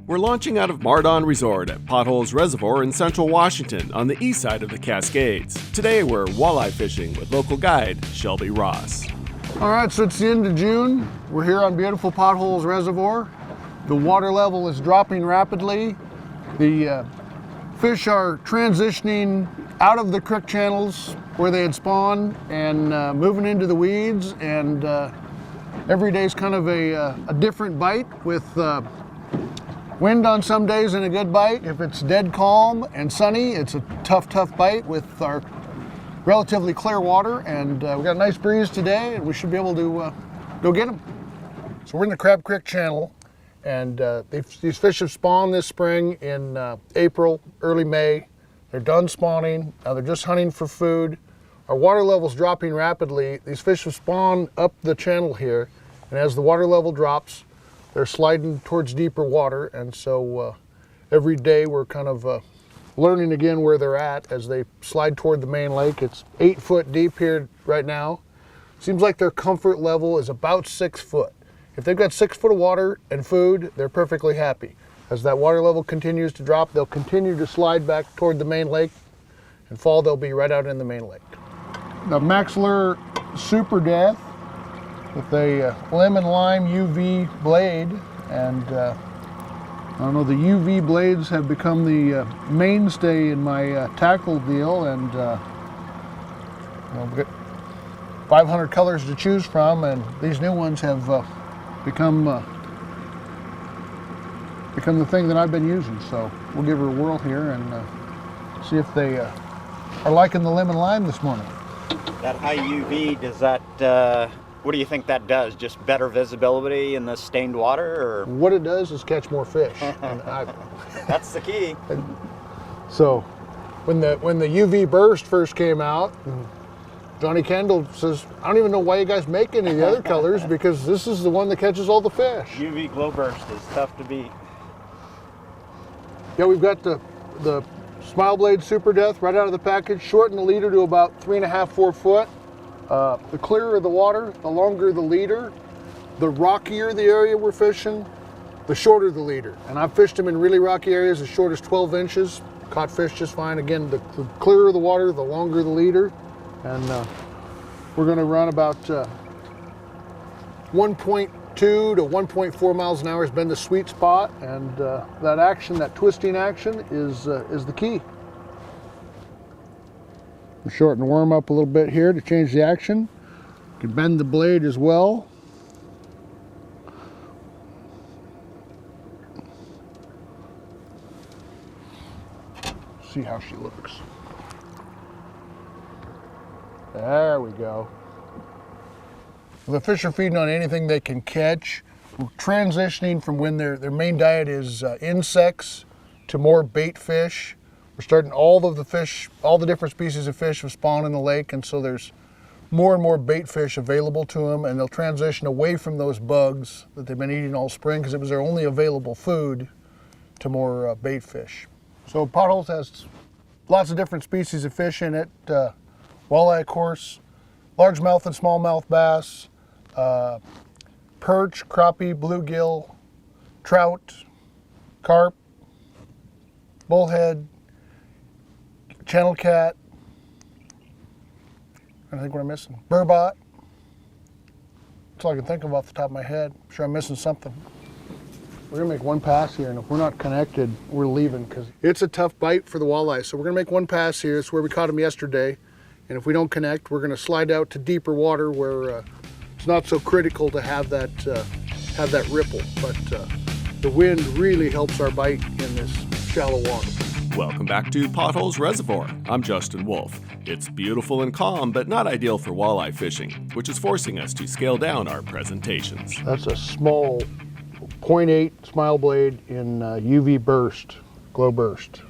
We're launching out of Mardon Resort at Potholes Reservoir in central Washington on the east side of the Cascades. Today we're walleye fishing with local guide Shelby Ross. All right, so it's the end of June. We're here on beautiful Potholes Reservoir. The water level is dropping rapidly. The fish are transitioning out of the creek channels where they had spawned and moving into the weeds, and every day is kind of a different bite with wind on some days and a good bite. If it's dead calm and sunny, it's a tough bite with our relatively clear water, and we got a nice breeze today, and we should be able to go get them. So we're in the Crab Creek channel, and these fish have spawned this spring in April, early May. They're done spawning. Now they're just hunting for food. Our water level's dropping rapidly. These fish have spawned up the channel here, and as the water level drops, they're sliding towards deeper water, and so every day we're kind of learning again where they're at as they slide toward the main lake. It's 8 foot deep here right now. Seems like their comfort level is about 6 foot. If they've got 6 foot of water and food, they're perfectly happy. As that water level continues to drop, they'll continue to slide back toward the main lake, and fall they'll be right out in the main lake. The Mack's Lure Super Death with a lemon lime UV blade, and I don't know, the UV blades have become the mainstay in my tackle deal, and we've got 500 colors to choose from, and these new ones have become the thing that I've been using. So we'll give her a whirl here and see if they are liking the lemon lime this morning. That high UV, does that what do you think that does? Just better visibility in the stained water, or what it does is catch more fish. And that's the key. So when the UV burst first came out, Johnny Kendall says, I don't even know why you guys make any of the other colors, because this is the one that catches all the fish. UV glow burst is tough to beat. Yeah, we've got the Smile Blade Super Death right out of the package, shorten the leader to about 3.5, 4 foot. The clearer the water, the longer the leader. The rockier the area we're fishing, the shorter the leader. And I've fished them in really rocky areas as short as 12 inches. Caught fish just fine. Again, the clearer the water, the longer the leader. And we're going to run about 1.2 to 1.4 miles an hour has been the sweet spot, and that action, that twisting action, is the key. We'll shorten the worm up a little bit here to change the action. You can bend the blade as well. See how she looks. There we go. The fish are feeding on anything they can catch. We're transitioning from when their main diet is insects to more bait fish. We're starting all of the fish, all the different species of fish have spawned in the lake, and so there's more and more bait fish available to them, and they'll transition away from those bugs that they've been eating all spring because it was their only available food, to more bait fish. So Potholes has lots of different species of fish in it. Walleye, of course, largemouth and smallmouth bass, perch, crappie, bluegill, trout, carp, bullhead, channel cat, I think what I'm missing, burbot. That's all I can think of off the top of my head. I'm sure I'm missing something. We're gonna make one pass here, and if we're not connected, we're leaving, because it's a tough bite for the walleye. So we're gonna make one pass here. It's where we caught them yesterday. And if we don't connect, we're gonna slide out to deeper water where it's not so critical to have that ripple. But the wind really helps our bite in this shallow water. Welcome back to Potholes Reservoir. I'm Justin Wolf. It's beautiful and calm, but not ideal for walleye fishing, which is forcing us to scale down our presentations. That's a small 0.8 Smile Blade in UV burst, glow burst.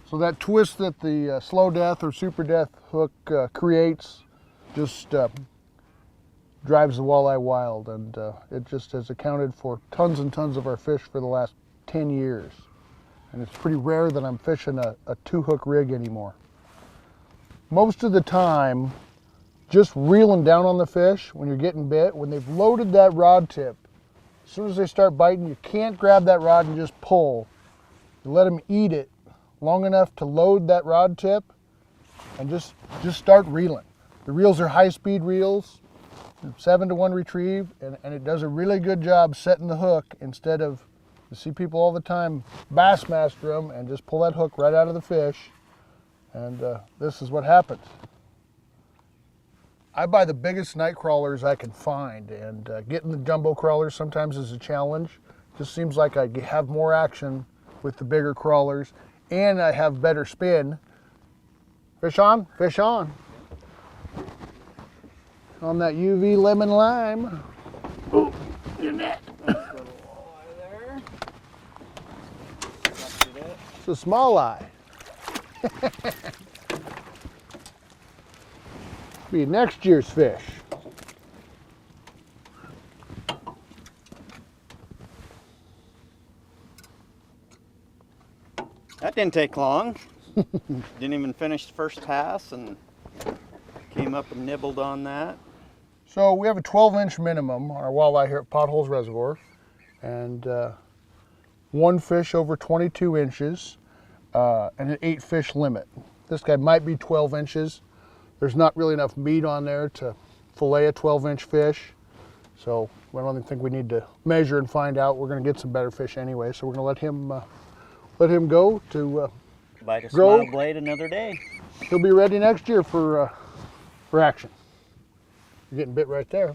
So that twist that the Slow Death or Super Death hook creates just drives the walleye wild, and it just has accounted for tons and tons of our fish for the last 10 years. And it's pretty rare that I'm fishing a 2-hook rig anymore. Most of the time, just reeling down on the fish when you're getting bit, when they've loaded that rod tip As soon as they start biting, you can't grab that rod and just pull. You let them eat it long enough to load that rod tip and just start reeling. The reels are high-speed reels, 7-to-1 retrieve, and it does a really good job setting the hook instead of, you see people all the time bassmaster them and just pull that hook right out of the fish, and this is what happens. I buy the biggest night crawlers I can find, and getting the jumbo crawlers sometimes is a challenge. Just seems like I have more action with the bigger crawlers, and I have better spin. Fish on, fish on. On that UV lemon lime. Oh, your net. Nice little walleye there. It's a small eye. Be next year's fish. That didn't take long. Didn't even finish the first pass and came up and nibbled on that. So we have a 12-inch minimum on our walleye here at Potholes Reservoir, and one fish over 22 inches and an 8-fish limit. This guy might be 12 inches. There's not really enough meat on there to fillet a 12-inch fish, so I don't even think we need to measure and find out. We're going to get some better fish anyway, so we're going to let him go to Bite a grow. smile blade another day. He'll be ready next year for action. You're getting bit right there.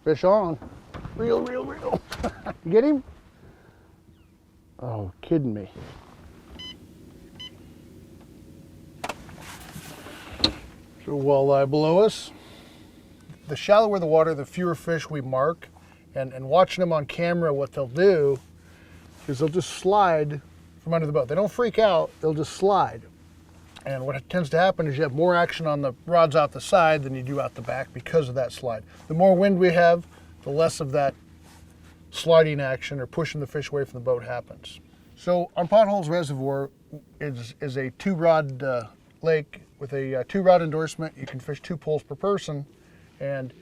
Fish on. Reel, reel, reel. You get him? Oh, kidding me. So walleye below us. The shallower the water, the fewer fish we mark. And watching them on camera, what they'll do is they'll just slide from under the boat. They don't freak out, they'll just slide. And what tends to happen is you have more action on the rods out the side than you do out the back because of that slide. The more wind we have, the less of that sliding action or pushing the fish away from the boat happens. So on Potholes Reservoir is a 2-rod lake with a 2-rod endorsement. You can fish 2 pulls per person, and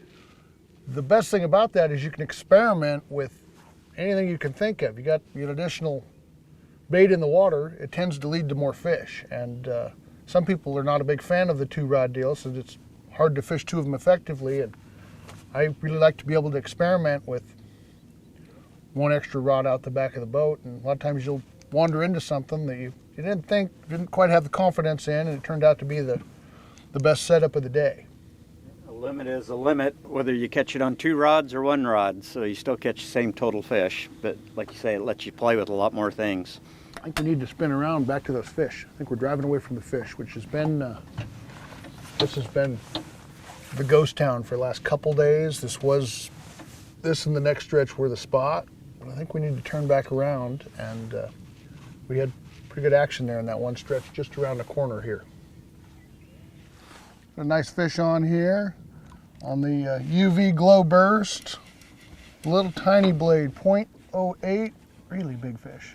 the best thing about that is you can experiment with anything you can think of. You got additional bait in the water, it tends to lead to more fish, and some people are not a big fan of the 2-rod deal, so it's hard to fish 2 of them effectively, and I really like to be able to experiment with 1 extra rod out the back of the boat, and a lot of times you'll wander into something that you didn't quite have the confidence in, and it turned out to be the best setup of the day. A limit is a limit, whether you catch it on 2 rods or 1 rod, so you still catch the same total fish, but like you say, it lets you play with a lot more things. I think we need to spin around back to those fish. I think we're driving away from the fish, which has been, this has been the ghost town for the last couple days. This and the next stretch were the spot. And I think we need to turn back around, and we had pretty good action there in that one stretch just around the corner here. A nice fish on here on the UV glow burst. Little tiny blade, 0.08, really big fish.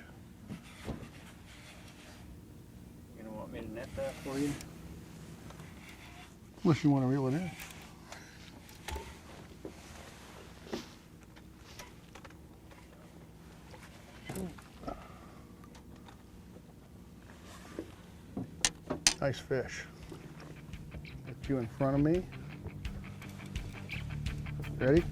You don't want me to net that for you? Unless you want to reel it in. Nice fish. Get you in front of me. Ready?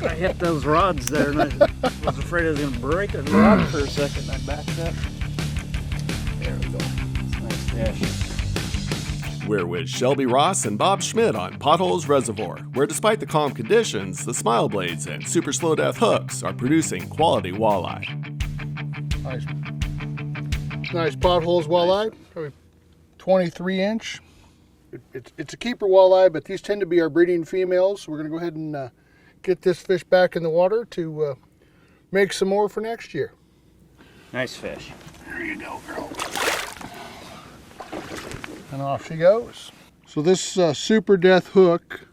I hit those rods there and I was afraid I was going to break a rod for a second. I backed up. There we go. That's a nice fish. We're with Shelby Ross and Bob Schmidt on Potholes Reservoir, where despite the calm conditions, the smile blades and super slow death hooks are producing quality walleye. Nice Potholes walleye, probably 23-inch. It's a keeper walleye, but these tend to be our breeding females. So we're going to go ahead and get this fish back in the water to make some more for next year. Nice fish. There you go, girl. And off she goes. So this super death hook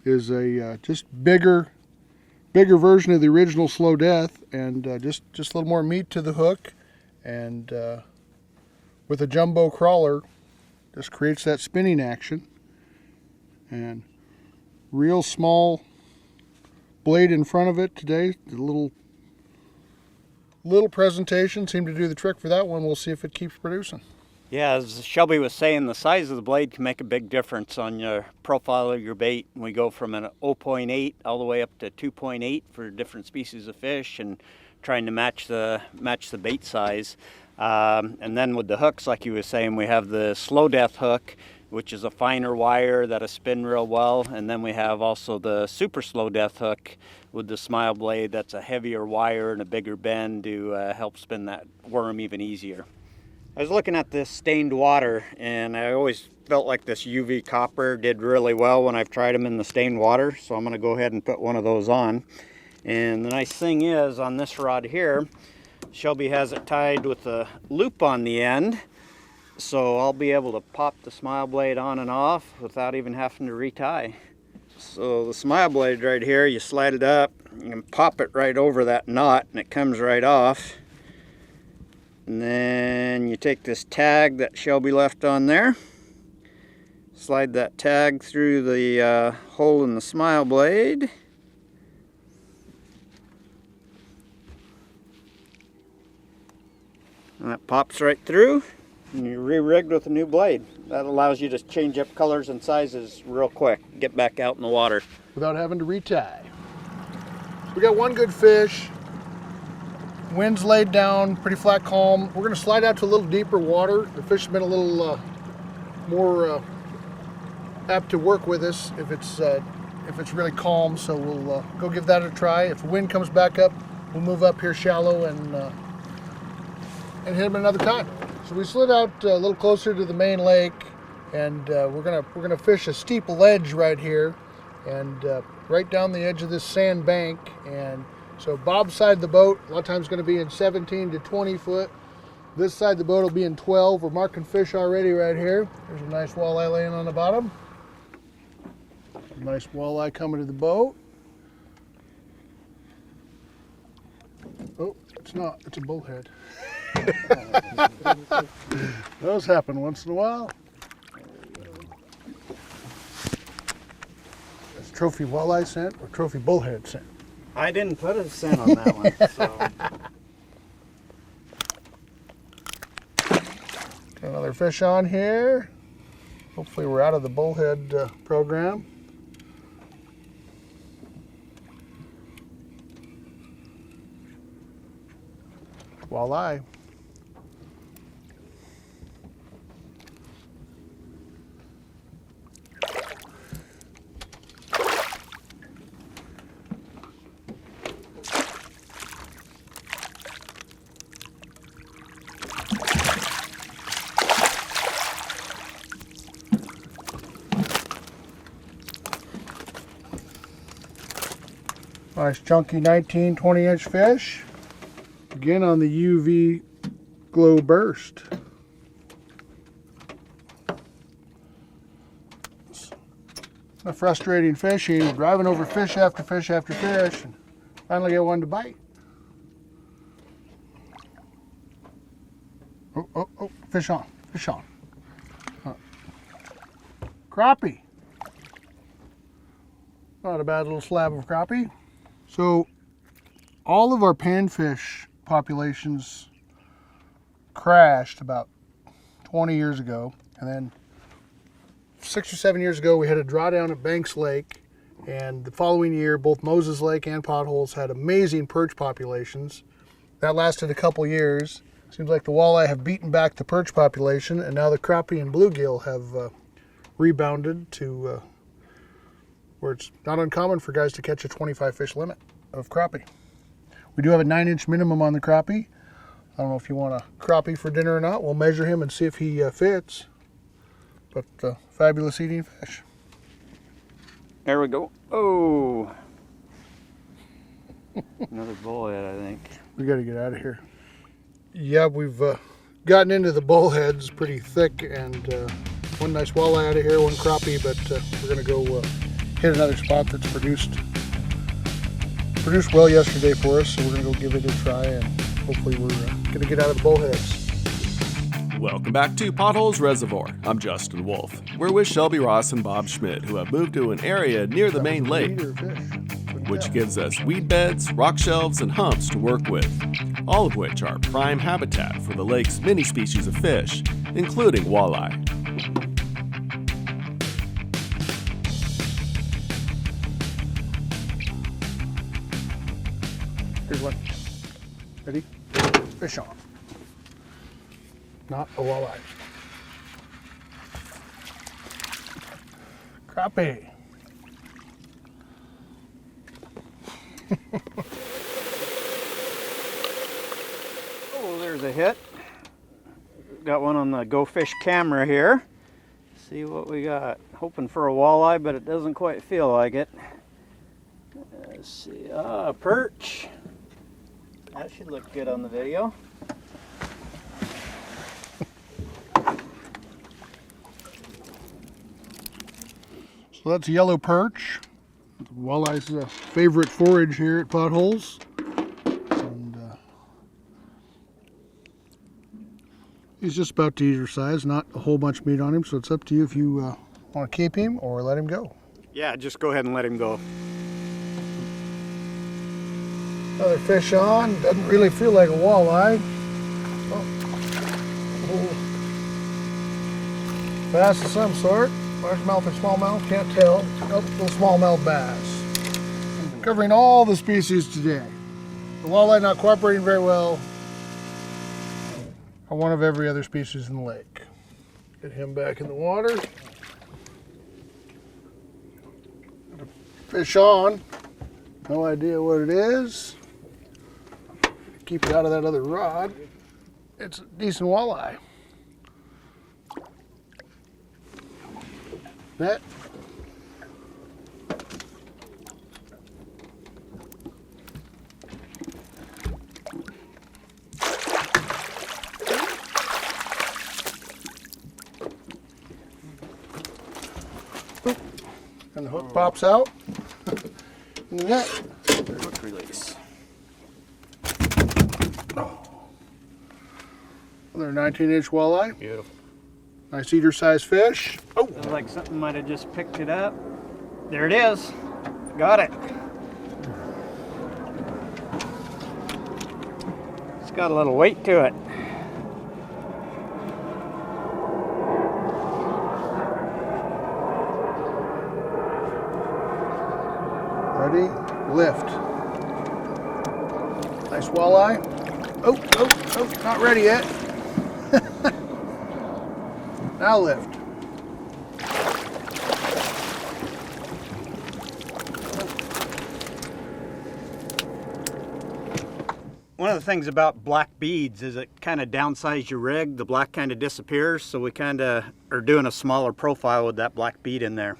is a just bigger version of the original slow death, and just a little more meat to the hook, and with a jumbo crawler just creates that spinning action. And real small blade in front of it today. The little presentation seemed to do the trick for that one. We'll see if it keeps producing. Yeah, as Shelby was saying, the size of the blade can make a big difference on your profile of your bait. We go from an 0.8 all the way up to 2.8 for different species of fish, and trying to match the bait size. And then with the hooks, like you were saying, we have the slow death hook, which is a finer wire that'll spin real well. And then we have also the super slow death hook with the smile blade. That's a heavier wire and a bigger bend to help spin that worm even easier. I was looking at this stained water, and I always felt like this UV copper did really well when I've tried them in the stained water. So I'm gonna go ahead and put one of those on. And the nice thing is, on this rod here, Shelby has it tied with a loop on the end. So I'll be able to pop the smile blade on and off without even having to retie. So the smile blade right here, you slide it up, you can pop it right over that knot and it comes right off. And then you take this tag that Shelby left on there, slide that tag through the hole in the smile blade. And that pops right through, and you're re-rigged with a new blade. That allows you to change up colors and sizes real quick, get back out in the water. Without having to retie. We got one good fish. Wind's laid down, pretty flat calm. We're gonna slide out to a little deeper water. The fish have been a little more apt to work with us if it's really calm, so we'll go give that a try. If the wind comes back up, we'll move up here shallow and hit them another time. So we slid out a little closer to the main lake, and we're gonna fish a steep ledge right here, and right down the edge of this sand bank. And so Bob's side of the boat, a lot of times, going to be in 17 to 20 foot. This side of the boat will be in 12. We're marking fish already right here. There's a nice walleye laying on the bottom. Nice walleye coming to the boat. Oh, it's not. It's a bullhead. Those happen once in a while. That's trophy walleye scent or trophy bullhead scent? I didn't put a scent on that one, so. Got another fish on here. Hopefully we're out of the bullhead program. Walleye. Nice chunky 19, 20-inch fish. Again on the UV glow burst. It's a frustrating fishing. We're driving over fish after fish after fish, and finally get one to bite. Oh, fish on, fish on. Crappie. Not a bad little slab of crappie. So all of our panfish populations crashed about 20 years ago, and then 6 or 7 years ago we had a drawdown at Banks Lake, and the following year both Moses Lake and Potholes had amazing perch populations. That lasted a couple years. Seems like the walleye have beaten back the perch population, and now the crappie and bluegill have rebounded to where it's not uncommon for guys to catch a 25 fish limit of crappie. We do have a 9-inch minimum on the crappie. I don't know if you want a crappie for dinner or not. We'll measure him and see if he fits. But fabulous eating fish. There we go. Oh, another bullhead, I think. We got to get out of here. Yeah, we've gotten into the bullheads pretty thick, and one nice walleye out of here, one crappie, but we're going to go hit another spot that's produced well yesterday for us, so we're going to go give it a try, and hopefully we're going to get out of the bullheads. Welcome back to Potholes Reservoir. I'm Justin Wolf. We're with Shelby Ross and Bob Schmidt, who have moved to an area near the main lake, which gives us weed beds, rock shelves, and humps to work with, all of which are prime habitat for the lake's many species of fish, including walleye. Here's one. Ready? Fish on. Not a walleye. Crappie. Oh, there's a hit. Got one on the Go Fish camera here. See what we got. Hoping for a walleye, but it doesn't quite feel like it. Let's see. Ah, perch. That should look good on the video. So that's yellow perch. Walleye's favorite forage here at Potholes. And he's just about to eater size, not a whole bunch of meat on him, so it's up to you if you want to keep him or let him go. Yeah, just go ahead and let him go. Another fish on. Doesn't really feel like a walleye. Oh. Bass of some sort. Largemouth or smallmouth, can't tell. Nope, little smallmouth bass. Covering all the species today. The walleye not cooperating very well. Are one of every other species in the lake. Get him back in the water. Fish on. No idea what it is. Keep it out of that other rod. It's a decent walleye. Net. And the hook pops out. In the net. Hook release. Another 19-inch walleye. Beautiful. Nice eater size fish. Oh, Looks like something might have just picked it up. There it is. Got it. It's got a little weight to it. ready, lift. Nice walleye. Oh, oh, oh, not ready yet. Now lift. One of the things about black beads is it kind of downsize your rig. The black kind of disappears, so we kind of are doing a smaller profile with that black bead in there.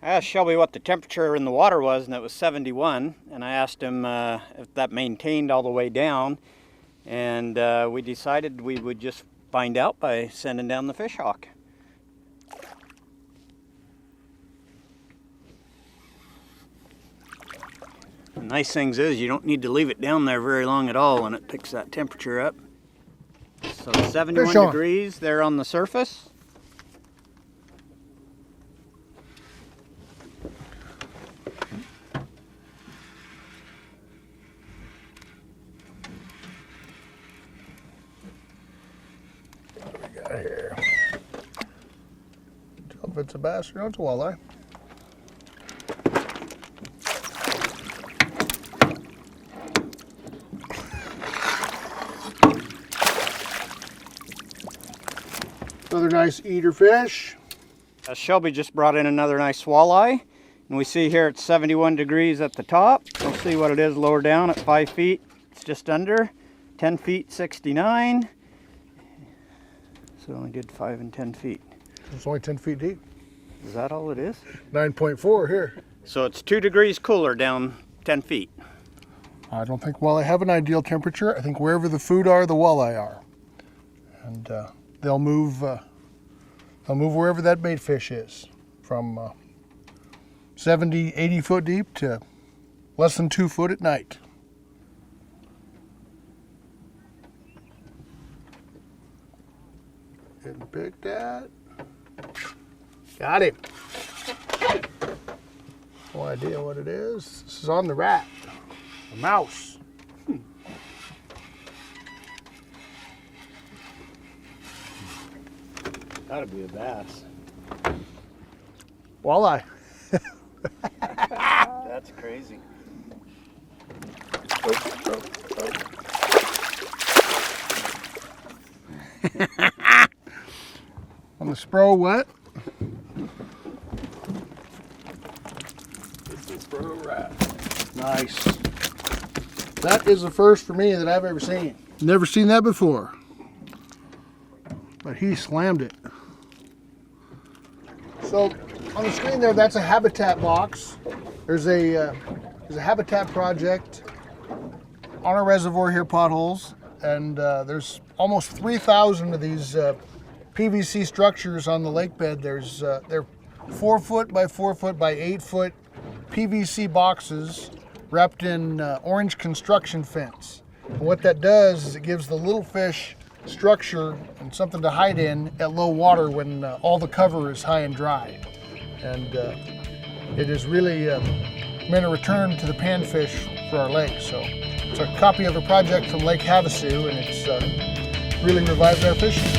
I asked Shelby what the temperature in the water was, and it was 71. And I asked him if that maintained all the way down. And we decided we would just find out by sending down the fish hawk. The nice things is you don't need to leave it down there very long at all, and it picks that temperature up. So 71 degrees there on the surface. What do we got here? Tell if it's a bass or no, it's a walleye. Another nice eater fish. Shelby just brought in another nice walleye, and we see here it's 71 degrees at the top. We'll see what it is lower down at 5 feet. It's just under 10 feet 69. So it only did 5 and 10 feet. It's only 10 feet deep. Is that all it is? 9.4 here. So it's 2 degrees cooler down 10 feet. I don't think walleye have an ideal temperature. I think wherever the food are, the walleye are. And they'll move wherever that bait fish is, from 70, 80 foot deep to less than 2 foot at night. Pick that. Got him. No idea what it is. This is on the rat. A mouse. Gotta be a bass. Walleye. That's crazy. On the Spro wet. It's the Spro rat. Nice. That is the first for me that I've ever seen. Never seen that before. But he slammed it. So on the screen there, that's a habitat box. There's a habitat project on our reservoir here, Potholes, and there's almost 3,000 of these PVC structures on the lake bed. They're 4 foot by 4 foot by 8 foot PVC boxes wrapped in orange construction fence. And what that does is it gives the little fish structure and something to hide in at low water when all the cover is high and dry. And it is really meant a return to the panfish for our lake. So it's a copy of a project from Lake Havasu, and it's really revived our fishing.